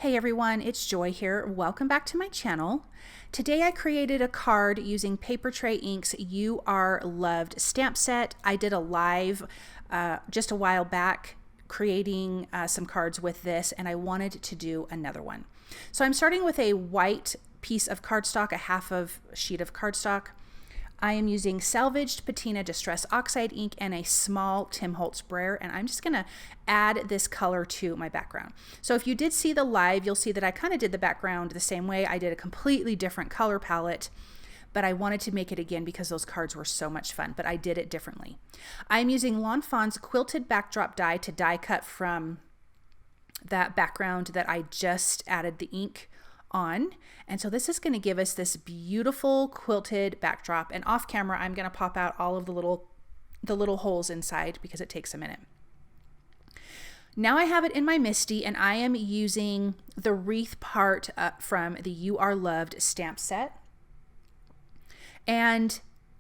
Hey everyone, it's Joy here. Welcome back to my channel. Today I created a card using Papertrey Ink's You Are Loved stamp set. I did a live just a while back creating some cards with this, and I wanted to do another one. So I'm starting with a white piece of cardstock, a half of sheet of cardstock. I am using salvaged patina distress oxide ink and a small Tim Holtz Brayer, and I'm just going to add this color to my background. So if you did see the live, you'll see that I kind of did the background the same way. I did a completely different color palette, but I wanted to make it again because those cards were so much fun, but I did it differently. I'm using Lawn Fawn's quilted backdrop die to die cut from that background that I just added the ink on. And so this is going to give us this beautiful quilted backdrop, and off camera I'm going to pop out all of the little holes inside because it takes a minute. Now I have it in my MISTI, and I am using the wreath part from the You Are Loved stamp set. And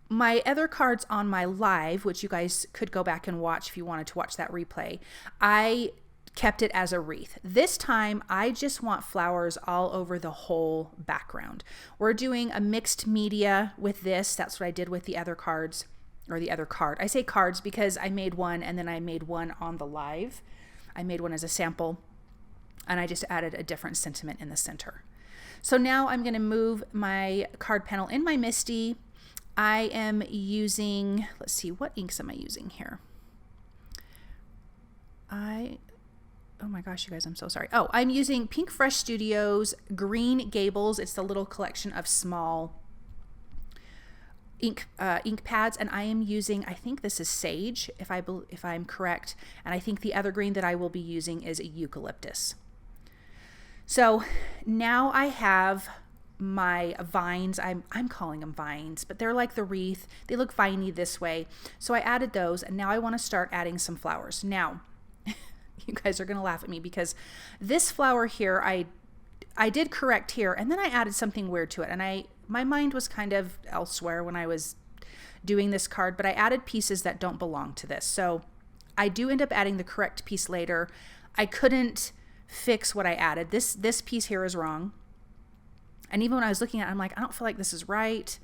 my other cards on my live, which you guys could go back and watch if you wanted to watch that replay, I kept it as a wreath. This time I just want flowers all over the whole background. We're doing a mixed media with this. That's what I did with the other cards, or the other card. I say cards because I made one and then I made one on the live. I made one as a sample and I just added a different sentiment in the center. So now I'm going to move my card panel in my MISTI. I am using, let's see, what inks am I using here? Oh my gosh, you guys, I'm so sorry. Oh, I'm using Pinkfresh Studio's Green Gables. It's the little collection of small ink pads, and I am using, I think this is sage, if I'm correct, and I think the other green that I will be using is eucalyptus. So now I have my vines. I'm calling them vines, but they're like the wreath. They look viney this way. So I added those, and now I want to start adding some flowers. Now, you guys are going to laugh at me because this flower here, I did correct here, and then I added something weird to it, and my mind was kind of elsewhere when I was doing this card, but I added pieces that don't belong to this. So I do end up adding the correct piece later. I couldn't fix what I added. This piece here is wrong. And even when I was looking at it, I'm like, I don't feel like this is right.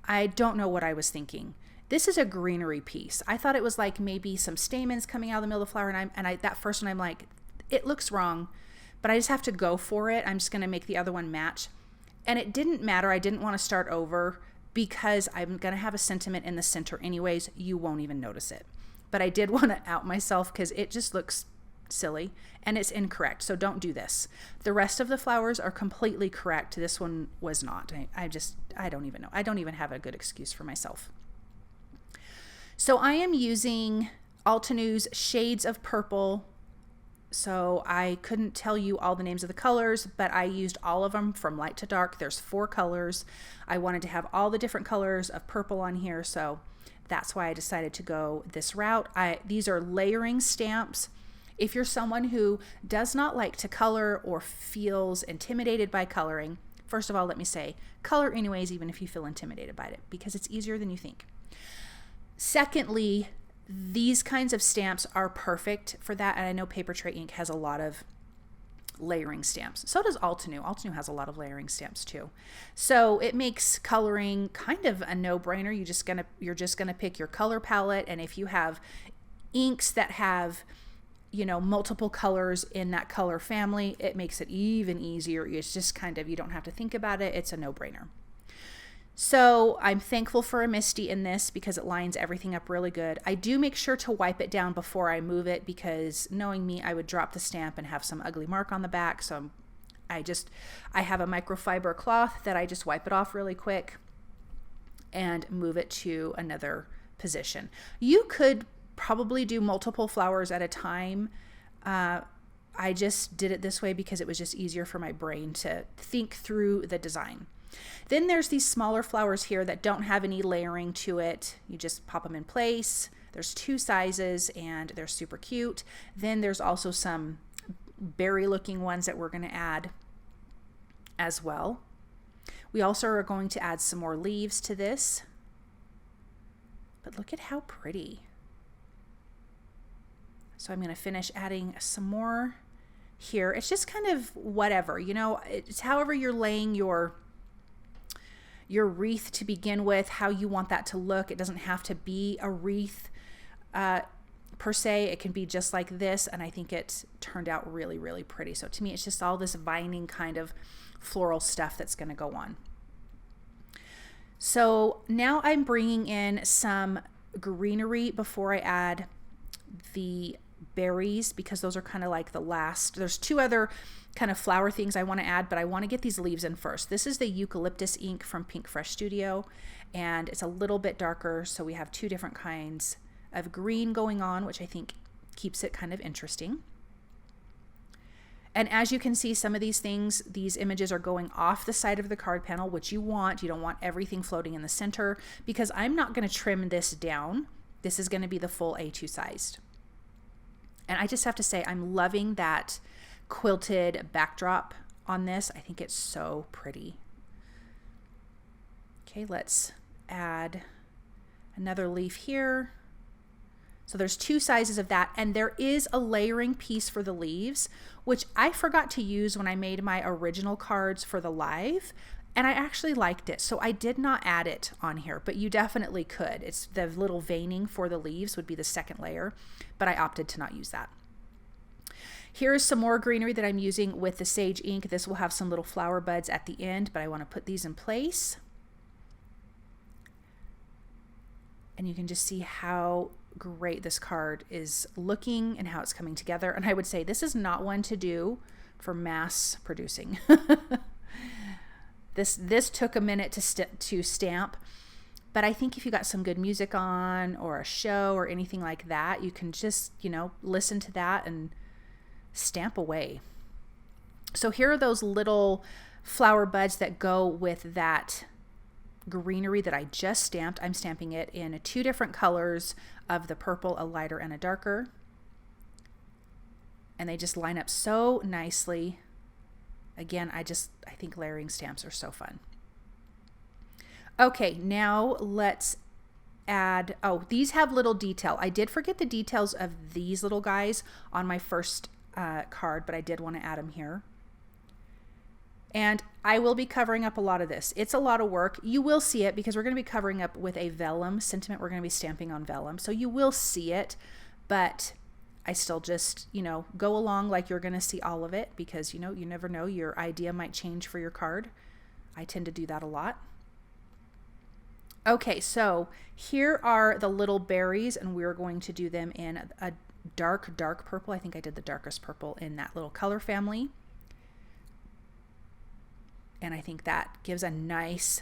I don't know what I was thinking. This is a greenery piece. I thought it was like maybe some stamens coming out of the middle of the flower, and that first one I'm like, it looks wrong, but I just have to go for it. I'm just going to make the other one match. And it didn't matter. I didn't want to start over because I'm going to have a sentiment in the center anyways. You won't even notice it. But I did want to out myself because it just looks silly and it's incorrect. So don't do this. The rest of the flowers are completely correct. This one was not. I don't even know. I don't even have a good excuse for myself. So I am using Altenew's Shades of Purple. So I couldn't tell you all the names of the colors, but I used all of them from light to dark. There's 4 colors. I wanted to have all the different colors of purple on here, so that's why I decided to go this route. These are layering stamps. If you're someone who does not like to color or feels intimidated by coloring, first of all, let me say, color anyways, even if you feel intimidated by it, because it's easier than you think. Secondly, these kinds of stamps are perfect for that, and I know Papertrey Ink has a lot of layering stamps. So does Altenew. Altenew has a lot of layering stamps too. So it makes coloring kind of a no-brainer. You're just gonna pick your color palette, and if you have inks that have, you know, multiple colors in that color family, it makes it even easier. It's just kind of, you don't have to think about it. It's a no-brainer. So I'm thankful for a MISTI in this because it lines everything up really good. I do make sure to wipe it down before I move it because knowing me, I would drop the stamp and have some ugly mark on the back. So I have a microfiber cloth that I just wipe it off really quick and move it to another position. You could probably do multiple flowers at a time. I just did it this way because it was just easier for my brain to think through the design. Then there's these smaller flowers here that don't have any layering to it. You just pop them in place. There's 2 sizes and they're super cute. Then there's also some berry looking ones that we're going to add as well. We also are going to add some more leaves to this. But look at how pretty. So I'm going to finish adding some more here. It's just kind of whatever, you know, it's however you're laying your wreath to begin with, how you want that to look. It doesn't have to be a wreath per se. It can be just like this, and I think it turned out really, really pretty. So to me, it's just all this vining kind of floral stuff that's going to go on. So now I'm bringing in some greenery before I add the berries, because those are kind of like the last. There's two other kind of flower things I want to add, but I want to get these leaves in first. This is the eucalyptus ink from Pinkfresh Studio, and it's a little bit darker, so we have two different kinds of green going on, which I think keeps it kind of interesting. And as you can see, some of these things, these images are going off the side of the card panel, which you want. You don't want everything floating in the center, because I'm not going to trim this down. This is going to be the full A2 sized. And I just have to say, I'm loving that quilted backdrop on this. I think it's so pretty. Okay, let's add another leaf here. So there's two sizes of that, and there is a layering piece for the leaves, which I forgot to use when I made my original cards for the live, and I actually liked it. So I did not add it on here, but you definitely could. It's the little veining for the leaves would be the second layer, but I opted to not use that. Here's some more greenery that I'm using with the sage ink. This will have some little flower buds at the end, but I want to put these in place. And you can just see how great this card is looking and how it's coming together. And I would say this is not one to do for mass producing. This took a minute to stamp, but I think if you got some good music on or a show or anything like that, you can just, you know, listen to that and stamp away. So here are those little flower buds that go with that greenery that I just stamped. I'm stamping it in two different colors of the purple, a lighter and a darker. And they just line up so nicely. Again, I think layering stamps are so fun. Okay, now let's add, oh, these have little detail. I did forget the details of these little guys on my first card, but I did want to add them here. And I will be covering up a lot of this. It's a lot of work. You will see it because we're going to be covering up with a vellum sentiment. We're going to be stamping on vellum. So you will see it, but I still just, you know, go along like you're going to see all of it, because, you know, you never know, your idea might change for your card. I tend to do that a lot. Okay, so here are the little berries, and we're going to do them in a dark, dark purple. I think I did the darkest purple in that little color family. And I think that gives a nice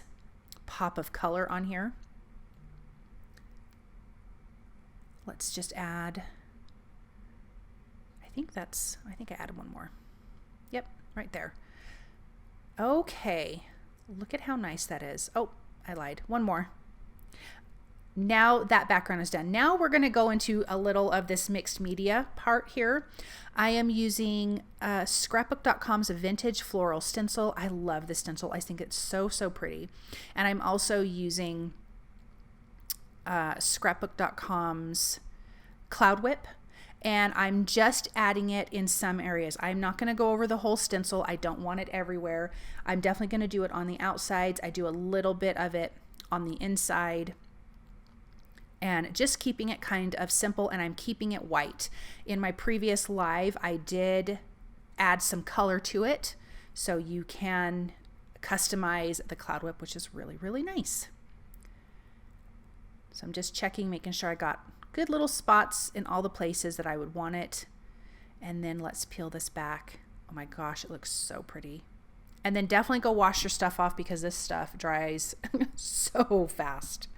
pop of color on here. Let's just add, I think I added one more. Yep, right there. Okay, look at how nice that is. Oh, I lied, one more. Now that background is done. Now we're going to go into a little of this mixed media part here. I am using scrapbook.com's vintage floral stencil. I love this stencil. I think it's so, so pretty. And I'm also using scrapbook.com's Cloud Whip, and I'm just adding it in some areas. I'm not going to go over the whole stencil. I don't want it everywhere. I'm definitely going to do it on the outsides. I do a little bit of it on the inside, and just keeping it kind of simple, and I'm keeping it white. In my previous live, I did add some color to it, so you can customize the Cloud Whip, which is really, really nice. So I'm just checking, making sure I got good little spots in all the places that I would want it. And then let's peel this back. Oh my gosh, it looks so pretty. And then definitely go wash your stuff off, because this stuff dries so fast.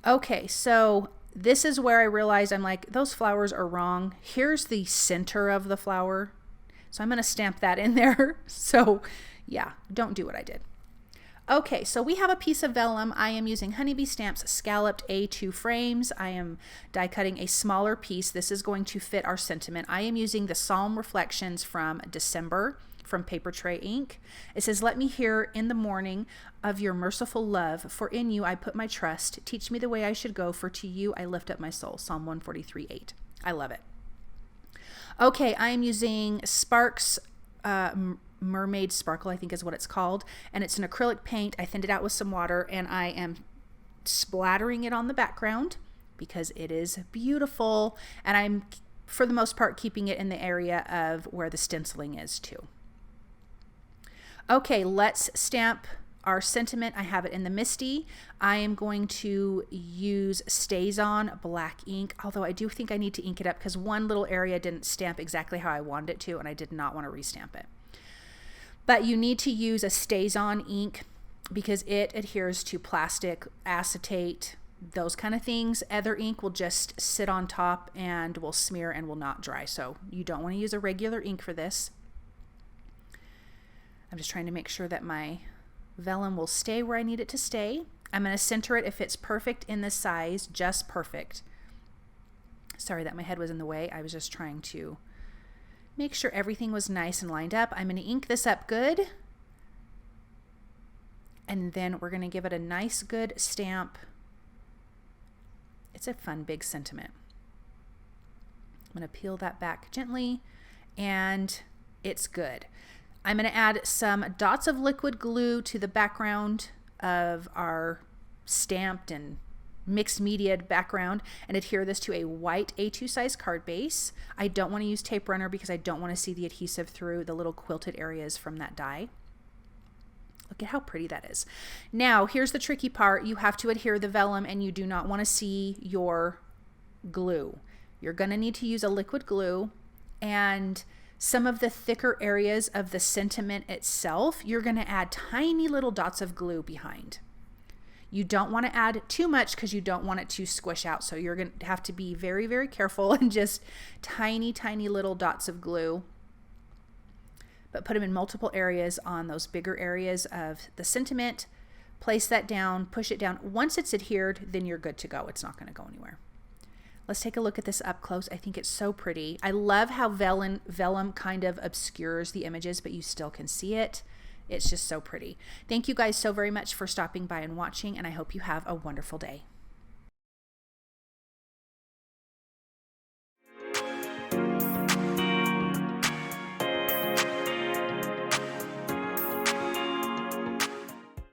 Okay, so this is where I realized I'm like, those flowers are wrong. Here's the center of the flower. So I'm going to stamp that in there. So yeah, don't do what I did. Okay, so we have a piece of vellum. I am using Honeybee Stamps scalloped A2 frames. I am die cutting a smaller piece. This is going to fit our sentiment. I am using the Psalm Reflections from December from Papertrey Ink. It says, "Let me hear in the morning of your merciful love, for in you I put my trust. Teach me the way I should go, for to you I lift up my soul." Psalm 143:8. I love it. Okay, I am using Sparks Mermaid Sparkle, I think is what it's called, and it's an acrylic paint. I thinned it out with some water, and I am splattering it on the background because it is beautiful, and I'm for the most part keeping it in the area of where the stenciling is too. Okay, let's stamp our sentiment. I have it in the MISTI. I am going to use StazOn black ink, although I do think I need to ink it up because one little area didn't stamp exactly how I wanted it to, and I did not want to restamp it. But you need to use a StazOn ink because it adheres to plastic, acetate, those kind of things. Other ink will just sit on top and will smear and will not dry. So you don't want to use a regular ink for this. I'm just trying to make sure that my vellum will stay where I need it to stay. I'm going to center it if it's perfect in this size, just perfect. Sorry that my head was in the way. I was just trying to make sure everything was nice and lined up. I'm going to ink this up good. And then we're going to give it a nice good stamp. It's a fun big sentiment. I'm going to peel that back gently, and it's good. I'm going to add some dots of liquid glue to the background of our stamped and mixed media background and adhere this to a white A2 size card base. I don't want to use tape runner because I don't want to see the adhesive through the little quilted areas from that die. Look at how pretty that is. Now, here's the tricky part. You have to adhere the vellum and you do not want to see your glue. You're going to need to use a liquid glue, and some of the thicker areas of the sentiment itself, you're going to add tiny little dots of glue behind. You don't want to add too much because you don't want it to squish out. So you're going to have to be very, very careful and just tiny, tiny little dots of glue. But put them in multiple areas on those bigger areas of the sentiment. Place that down, push it down. Once it's adhered, then you're good to go. It's not going to go anywhere. Let's take a look at this up close. I think it's so pretty. I love how vellum kind of obscures the images, but you still can see it. It's just so pretty. Thank you guys so very much for stopping by and watching, and I hope you have a wonderful day.